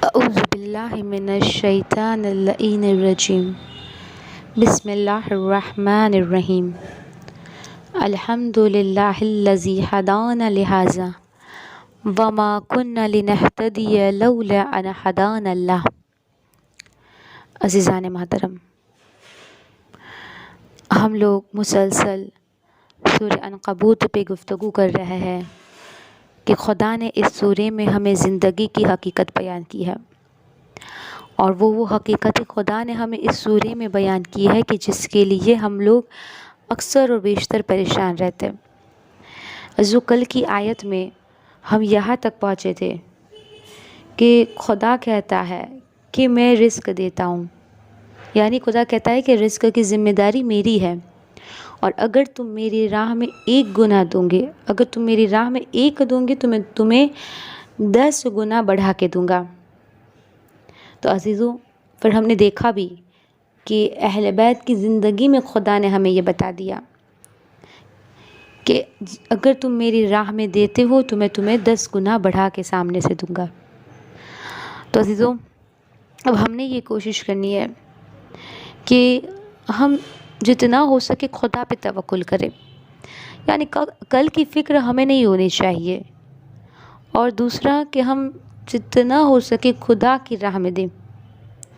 اعوذ باللہ من الشیطان اللعین الرجیم بسم اللہ الرحمن الرحیم الحمد للہ الذی ہدانا لہذا وما كنا لنہتدی لولا ان ہدانا اللہ۔ عزیزان محترم، ہم لوگ مسلسل سورہ عنکبوت پہ گفتگو کر رہے ہیں کہ خدا نے اس سورے میں ہمیں زندگی کی حقیقت بیان کی ہے، اور وہ حقیقت خدا نے ہمیں اس سورے میں بیان کی ہے کہ جس کے لیے ہم لوگ اکثر اور بیشتر پریشان رہتے ہیں۔ جو کل کی آیت میں ہم یہاں تک پہنچے تھے کہ خدا کہتا ہے کہ میں رزق دیتا ہوں، یعنی خدا کہتا ہے کہ رزق کی ذمہ داری میری ہے، اور اگر تم میری راہ میں ایک گنا دوں گے، اگر تم میری راہ میں ایک دوں گے تو میں تمہیں 10 گنا بڑھا کے دوں گا۔ تو عزیزوں، پھر ہم نے دیکھا بھی کہ اہل بیت کی زندگی میں خدا نے ہمیں یہ بتا دیا کہ اگر تم میری راہ میں دیتے ہو تو میں تمہیں 10 گنا بڑھا کے سامنے سے دوں گا۔ تو عزیزوں، اب ہم نے یہ کوشش کرنی ہے کہ ہم جتنا ہو سکے خدا پہ توکل کریں، یعنی کل کی فکر ہمیں نہیں ہونی چاہیے، اور دوسرا کہ ہم جتنا ہو سکے خدا کی راہ میں دیں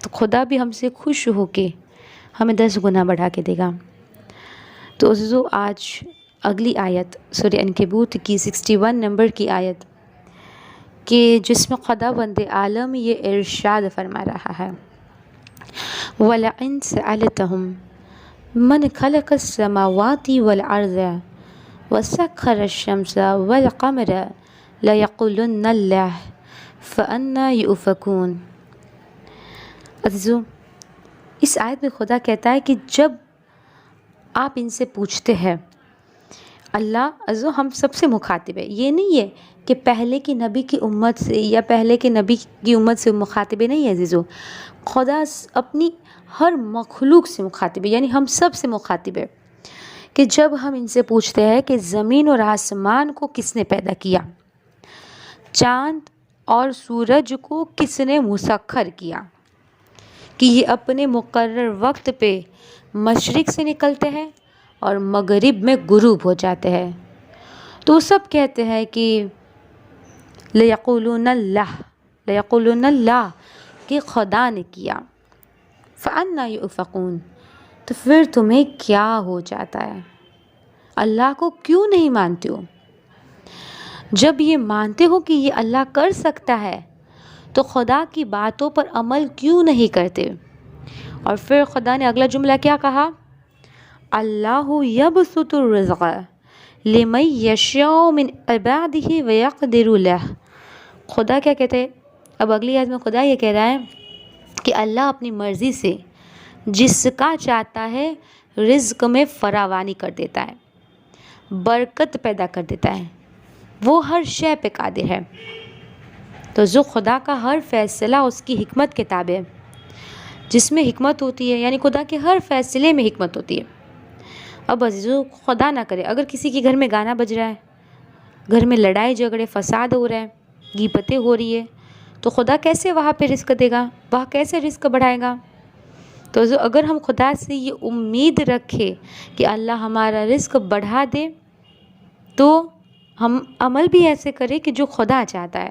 تو خدا بھی ہم سے خوش ہو کے ہمیں 10 گنا بڑھا کے دے گا۔ تو عزیزو، آج اگلی آیت سورہ عنکبوت کی 61 نمبر کی آیت کہ جس میں خدا بند عالم یہ ارشاد فرما رہا ہے، وَلَئِن سَأَلْتَهُمْ مَنْ خَلَقَ السَّمَاوَاتِ وَالْأَرْضَ وَسَخَّرَ الشَّمْسَ وَالْقَمَرَ لَيَقُولُنَّ اللَّهُ فَأَنَّىٰ يُؤْفَكُونَ۔ عزیزو، اس آیت میں خدا کہتا ہے کہ جب آپ ان سے پوچھتے ہیں، اللہ عزیزو ہم سب سے مخاطب ہے، یہ نہیں ہے کہ پہلے کی نبی کی امت سے یا پہلے کے نبی کی امت سے مخاطب نہیں ہے۔ عزیزو، خدا اپنی ہر مخلوق سے مخاطب ہے، یعنی ہم سب سے مخاطب ہے کہ جب ہم ان سے پوچھتے ہیں کہ زمین اور آسمان کو کس نے پیدا کیا، چاند اور سورج کو کس نے مسخر کیا کہ یہ اپنے مقرر وقت پہ مشرق سے نکلتے ہیں اور مغرب میں غروب ہو جاتے ہیں، تو سب کہتے ہیں کہ لیقولون اللہ کہ خدا نے کیا، فَأَنَّىٰ يُؤْفَكُونَ، تو پھر تمہیں کیا ہو جاتا ہے؟ اللہ کو کیوں نہیں مانتے ہو؟ جب یہ مانتے ہو کہ یہ اللہ کر سکتا ہے تو خدا کی باتوں پر عمل کیوں نہیں کرتے؟ اور پھر خدا نے اگلا جملہ کیا کہا؟ اللہ یبسط الرزق لمن یشاء من عبادہ ویقدر لہ۔ خدا کیا کہتے ہیں؟ اب اگلی آیت میں خدا یہ کہہ رہا ہے کہ اللہ اپنی مرضی سے جس کا چاہتا ہے رزق میں فراوانی کر دیتا ہے، برکت پیدا کر دیتا ہے، وہ ہر شے پہ قادر ہے۔ تو جو خدا کا ہر فیصلہ اس کی حکمت کے تابع ہے، جس میں حکمت ہوتی ہے، یعنی خدا کے ہر فیصلے میں حکمت ہوتی ہے۔ اب عزیزو، خدا نہ کرے اگر کسی کے گھر میں گانا بج رہا ہے، گھر میں لڑائی جھگڑے فساد ہو رہا ہے، غیبتیں ہو رہی ہے، تو خدا کیسے وہاں پہ رزق دے گا؟ وہاں کیسے رزق بڑھائے گا؟ تو اگر ہم خدا سے یہ امید رکھے کہ اللہ ہمارا رزق بڑھا دے تو ہم عمل بھی ایسے کریں کہ جو خدا چاہتا ہے۔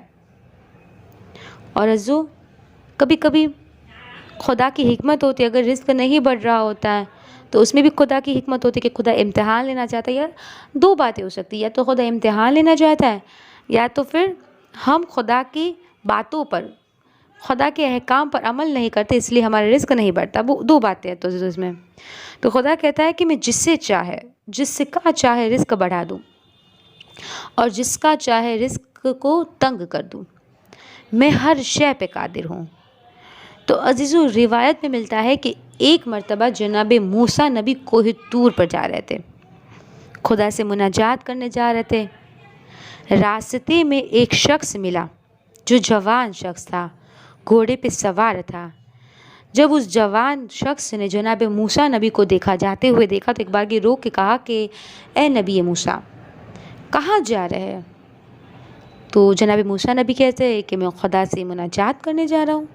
اور عزیزو، کبھی کبھی خدا کی حکمت ہوتی ہے، اگر رزق نہیں بڑھ رہا ہوتا ہے تو اس میں بھی خدا کی حکمت ہوتی ہے کہ خدا امتحان لینا چاہتا ہے۔ یا دو باتیں ہو سکتی ہیں، یا تو خدا امتحان لینا چاہتا ہے، یا تو پھر ہم خدا کی باتوں پر، خدا کے احکام پر عمل نہیں کرتے، اس لیے ہمارا رزق نہیں بڑھتا۔ وہ دو باتیں ہیں تو اس میں تو خدا کہتا ہے کہ میں جس سے کا چاہے رزق بڑھا دوں، اور جس کا چاہے رزق کو تنگ کر دوں، میں ہر شے پہ قادر ہوں۔ تو عزیزو، روایت میں ملتا ہے کہ ایک مرتبہ جناب موسیٰ نبی کوہ طور پر جا رہے تھے، خدا سے مناجات کرنے جا رہے تھے۔ راستے میں ایک شخص ملا جو جوان شخص تھا، گھوڑے پہ سوار تھا۔ جب اس جوان شخص نے جناب موسیٰ نبی کو جاتے ہوئے دیکھا تو ایک بار کی روک کے کہا کہ اے نبی موسیٰ، کہاں جا رہے ہیں؟ تو جناب موسیٰ نبی کہتے ہیں کہ میں خدا سے مناجات کرنے جا رہا ہوں۔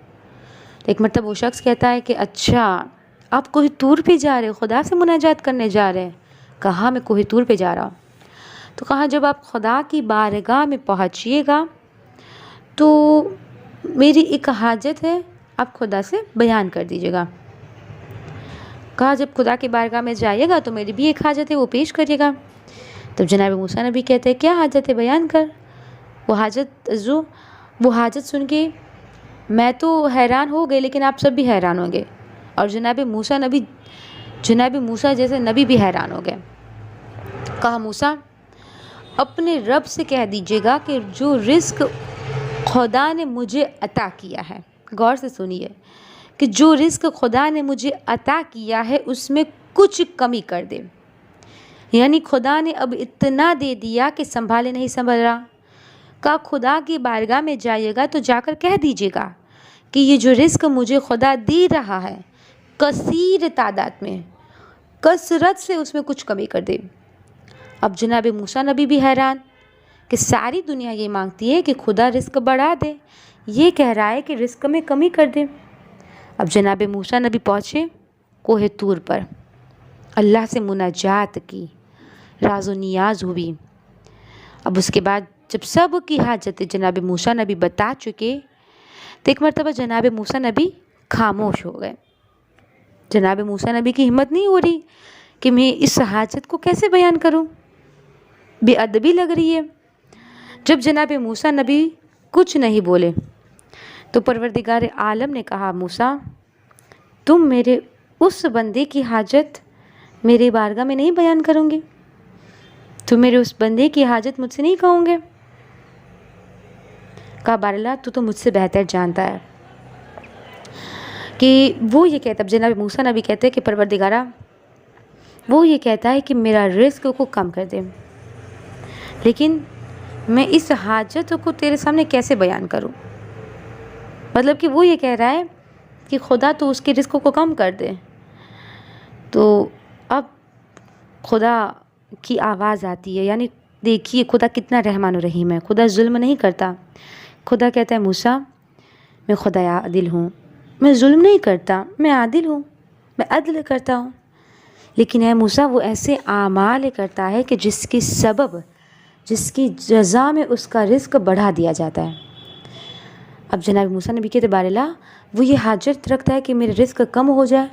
ایک مرتبہ وہ شخص کہتا ہے کہ اچھا آپ کوہ طور پہ جا رہے ہو، خدا سے مناجات کرنے جا رہے ہیں؟ کہا میں کوہ طور پہ جا رہا ہوں۔ تو کہا جب آپ خدا کی بارگاہ میں پہنچیے گا تو میری ایک حاجت ہے، آپ خدا سے بیان کر دیجیے گا۔ کہا جب خدا کی بارگاہ میں جائیے گا تو میری بھی ایک حاجت ہے، وہ پیش کریے گا۔ تب جناب موسیٰ نبی کہتے ہیں کیا حاجت ہے، بیان کر۔ وہ حاجت سن کے میں تو حیران ہو گئے، لیکن آپ سب بھی حیران ہوں گے، اور جناب موسیٰ جیسے نبی بھی حیران ہو گئے۔ کہا موسیٰ اپنے رب سے کہہ دیجیے گا کہ جو رزق خدا نے مجھے عطا کیا ہے، غور سے سنیے، کہ جو رزق خدا نے مجھے عطا کیا ہے اس میں کچھ کمی کر دے۔ یعنی خدا نے اب اتنا دے دیا کہ سنبھالے نہیں سنبھل رہا۔ کہا خدا کی بارگاہ میں جائیے گا تو جا کر کہہ دیجیے گا کہ یہ جو رزق مجھے خدا دے رہا ہے کثیر تعداد میں، کثرت سے اس میں کچھ کمی کر دے۔ اب جناب موسیٰ نبی بھی حیران کہ ساری دنیا یہ مانگتی ہے کہ خدا رزق بڑھا دے، یہ کہہ رہا ہے کہ رزق میں کمی کر دے۔ اب جناب موسیٰ نبی پہنچے کوہ طور پر، اللہ سے مناجات کی، راز و نیاز ہوئی۔ اب اس کے بعد جب سب کی حاجت جناب موسیٰ نبی بتا چکے تو ایک مرتبہ جناب موسیٰ نبی خاموش ہو گئے۔ جناب موسیٰ نبی کی ہمت نہیں ہو رہی کہ میں اس حاجت کو کیسے بیان کروں، بے ادبی لگ رہی ہے۔ جب جناب موسیٰ نبی کچھ نہیں بولے تو پروردگار عالم نے کہا موسیٰ تم میرے اس بندے کی حاجت میرے بارگاہ میں نہیں بیان کروں گے، تم میرے اس بندے کی حاجت مجھ سے نہیں کہوں گے؟ کہا باراللہ تو مجھ سے بہتر جانتا ہے کہ وہ یہ کہتا ہے۔ جناب موسیٰ نبی کہتے ہیں کہ پروردگارہ وہ یہ کہتا ہے کہ میرا رزق کو کم کر دے، لیکن میں اس حاجت کو تیرے سامنے کیسے بیان کروں؟ مطلب کہ وہ یہ کہہ رہا ہے کہ خدا تو اس کے رزق کو کم کر دے۔ تو اب خدا کی آواز آتی ہے، یعنی دیکھیے خدا کتنا رحمان و رحیم ہے، خدا ظلم نہیں کرتا۔ خدا کہتا ہے موسیٰ میں خدا عادل ہوں، میں ظلم نہیں کرتا، میں عادل ہوں، میں عدل کرتا ہوں، لیکن اے موسیٰ وہ ایسے اعمال کرتا ہے کہ جس کے سبب، جس کی جزا میں اس کا رزق بڑھا دیا جاتا ہے۔ اب جناب موسیٰ نبی کے بارے وہ یہ حاجت رکھتا ہے کہ میرے رزق کم ہو جائے،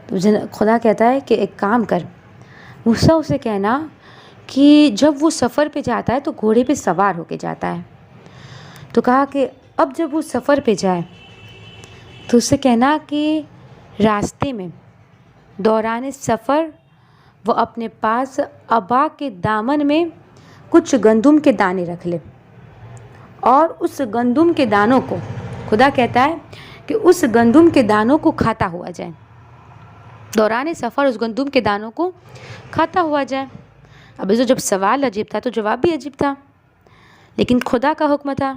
تو خدا کہتا ہے کہ ایک کام کر، موسیٰ اسے کہنا کہ جب وہ سفر پہ جاتا ہے تو گھوڑے پہ سوار ہو کے جاتا ہے۔ تو کہا کہ اب جب وہ سفر پہ جائے تو اسے کہنا کہ راستے میں دوران سفر وہ اپنے پاس ابا کے دامن میں کچھ گندم کے دانے رکھ لے، اور اس گندم کے دانوں کو، خدا کہتا ہے کہ اس گندم کے دانوں کو کھاتا ہوا جائے، دوران سفر اس گندم کے دانوں کو کھاتا ہوا جائے۔ اب جب سوال عجیب تھا تو جواب بھی عجیب تھا، لیکن خدا کا حکم تھا۔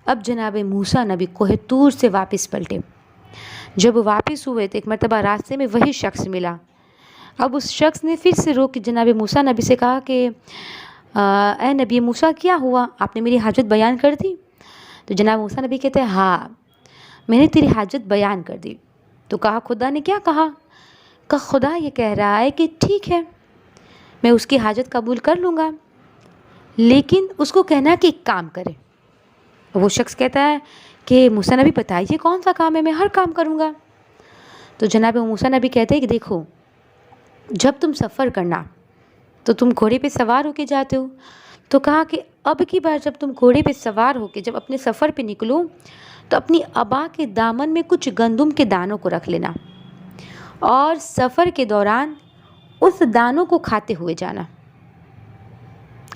اب جناب موسیٰ نبی کوہ طور سے واپس پلٹے۔ جب واپس ہوئے تو ایک مرتبہ راستے میں وہی شخص ملا۔ اب اس شخص نے پھر سے روک جناب موسیٰ نبی سے کہا کہ اے نبی موسیٰ کیا ہوا، آپ نے میری حاجت بیان کر دی؟ تو جناب موسیٰ نبی کہتے ہیں ہاں میں نے تیری حاجت بیان کر دی۔ تو کہا خدا نے کیا کہا؟ کہ خدا یہ کہہ رہا ہے کہ ٹھیک ہے میں اس کی حاجت قبول کر لوں گا، لیکن اس کو کہنا کہ ایک کام کرے۔ وہ شخص کہتا ہے کہ موسیٰ نبی بتائیے کون سا کام ہے، میں ہر کام کروں گا۔ تو جناب موسیٰ نبی کہتے ہیں کہ دیکھو جب تم سفر کرنا تو تم گھوڑے پہ سوار ہو کے جاتے ہو، تو کہا کہ اب کی بار جب تم گھوڑے پہ سوار ہو کے جب اپنے سفر پہ نکلو تو اپنی ابا کے دامن میں کچھ گندم کے دانوں کو رکھ لینا، اور سفر کے دوران اس دانوں کو کھاتے ہوئے جانا۔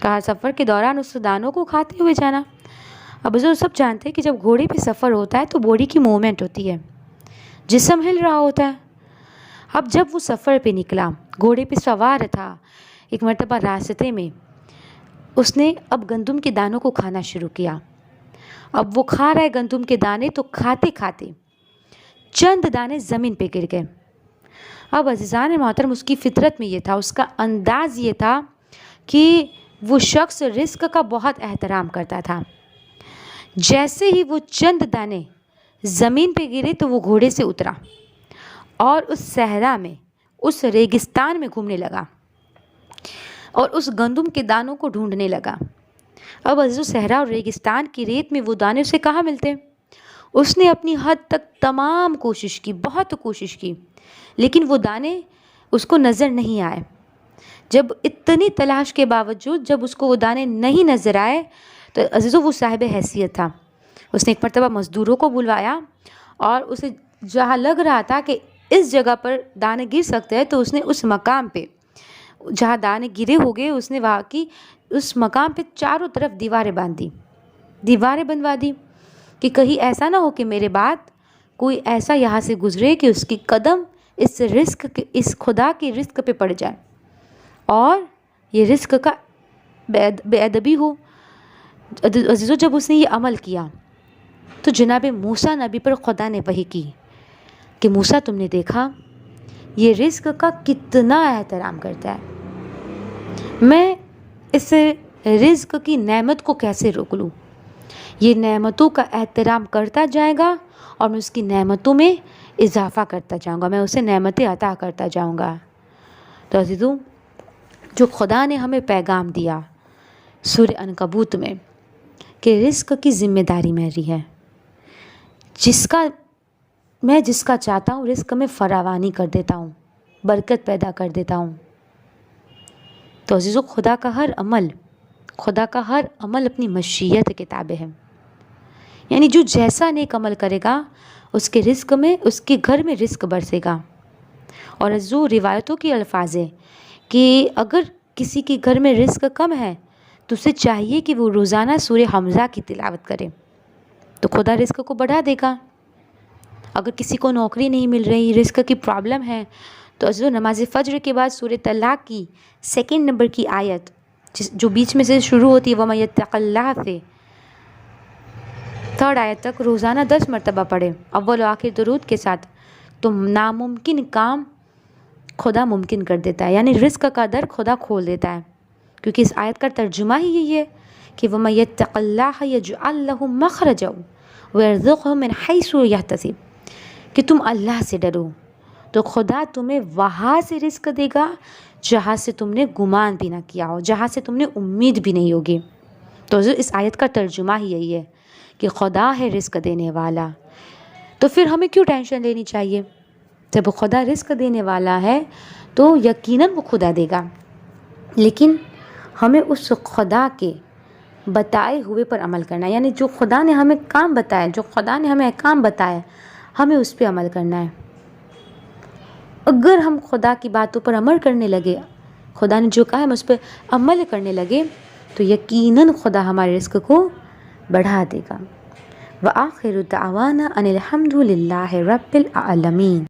کہا سفر کے دوران اس دانوں کو کھاتے ہوئے جانا۔ اب جو سب جانتے ہیں کہ جب گھوڑے پہ سفر ہوتا ہے تو باڈی کی موومنٹ ہوتی ہے، جسم ہل رہا ہوتا ہے۔ اب جب وہ سفر پہ نکلا، گھوڑے پہ سوار تھا، ایک مرتبہ راستے میں اس نے اب گندم کے دانوں کو کھانا شروع کیا۔ اب وہ کھا رہا ہے گندم کے دانے، تو کھاتے کھاتے چند دانے زمین پہ گر گئے۔ اب عزیزان محترم اس کی فطرت میں یہ تھا، اس کا انداز یہ تھا کہ وہ شخص رزق کا بہت احترام کرتا تھا۔ جیسے ہی وہ چند دانے زمین پہ گرے تو وہ گھوڑے سے اترا اور اس صحرا میں، اس ریگستان میں گھومنے لگا اور اس گندم کے دانوں کو ڈھونڈنے لگا۔ اب عزیزو، صحرا اور ریگستان کی ریت میں وہ دانے اسے کہاں ملتے؟ اس نے اپنی حد تک تمام کوشش کی، بہت کوشش کی، لیکن وہ دانے اس کو نظر نہیں آئے۔ جب اتنی تلاش کے باوجود جب اس کو وہ دانے نہیں نظر آئے تو عزیزو وہ صاحب حیثیت تھا۔ اس نے ایک مرتبہ مزدوروں کو بلوایا اور اسے جہاں لگ رہا تھا کہ اس جگہ پر دانے گر سکتے ہیں تو اس نے اس مقام پہ جہاں دانے گرے ہو گئے اس نے وہاں کی اس مقام پہ چاروں طرف دیواریں باندھ دی، دیواریں بنوا دی کہ کہیں ایسا نہ ہو کہ میرے بعد کوئی ایسا یہاں سے گزرے کہ اس کی قدم اس خدا کی رزق پہ پڑ جائے اور یہ رزق کا بے ادبی ہو۔ عزیزو، جب اس نے یہ عمل کیا تو جناب موسیٰ نبی پر خدا نے وحی کی کہ موسیٰ، تم نے دیکھا یہ رزق کا کتنا احترام کرتا ہے، میں اس رزق کی نعمت کو کیسے روک لوں؟ یہ نعمتوں کا احترام کرتا جائے گا اور میں اس کی نعمتوں میں اضافہ کرتا جاؤں گا، میں اسے نعمتیں عطا کرتا جاؤں گا۔ تو عزیزو، جو خدا نے ہمیں پیغام دیا سورہ عنکبوت میں کہ رزق کی ذمہ داری میری ہے، میں جس کا چاہتا ہوں رزق میں فراوانی کر دیتا ہوں، برکت پیدا کر دیتا ہوں۔ تو عزیزو، خدا کا ہر عمل اپنی مشیت کے تابع ہے، یعنی جو جیسا نیک عمل کرے گا اس کے رزق میں، اس کے گھر میں رزق برسے گا۔ اور عزیزو، روایتوں کی الفاظ ہے کہ اگر کسی کے گھر میں رزق کم ہے تو اسے چاہیے کہ وہ روزانہ سورہ حمزہ کی تلاوت کرے تو خدا رزق کو بڑھا دے گا۔ اگر کسی کو نوکری نہیں مل رہی، رزق کی پرابلم ہے، تو عزیزو نماز فجر کے بعد سورہ طلاق کی 2 نمبر کی آیت جو بیچ میں سے شروع ہوتی ہے وَمَن يَتَّقِ اللَّهَ سے 3 آیت تک روزانہ 10 مرتبہ پڑھے اول و آخر درود کے ساتھ، تو ناممکن کام خدا ممکن کر دیتا ہے، یعنی رزق کا در خدا کھول دیتا ہے، کیونکہ اس آیت کا ترجمہ ہی یہی ہے کہ وَمَن يَتَّقِ اللَّهَ يَجْعَل لَّهُ مَخْرَجًا وَيَرْزُقْهُ مِنْ حَيْثُ يَحْتَسِبُ کہ تم اللہ سے ڈرو تو خدا تمہیں وہاں سے رزق دے گا جہاں سے تم نے گمان بھی نہ کیا ہو، جہاں سے تم نے امید بھی نہیں ہوگی۔ تو اس آیت کا ترجمہ ہی یہی ہے کہ خدا ہے رزق دینے والا، تو پھر ہمیں کیوں ٹینشن لینی چاہیے؟ جب خدا رزق دینے والا ہے تو یقیناً وہ خدا دے گا، لیکن ہمیں اس خدا کے بتائے ہوئے پر عمل کرنا ہے، یعنی جو خدا نے ہمیں کام بتایا، جو خدا نے ہمیں احکام بتایا، ہمیں اس پہ عمل کرنا ہے۔ اگر ہم خدا کی باتوں پر عمل کرنے لگے، خدا نے جو کہا ہم اس پہ عمل کرنے لگے، تو یقیناً خدا ہمارے رزق کو بڑھا دے گا۔ وآخر دعوانا ان الحمد للہ رب العالمین۔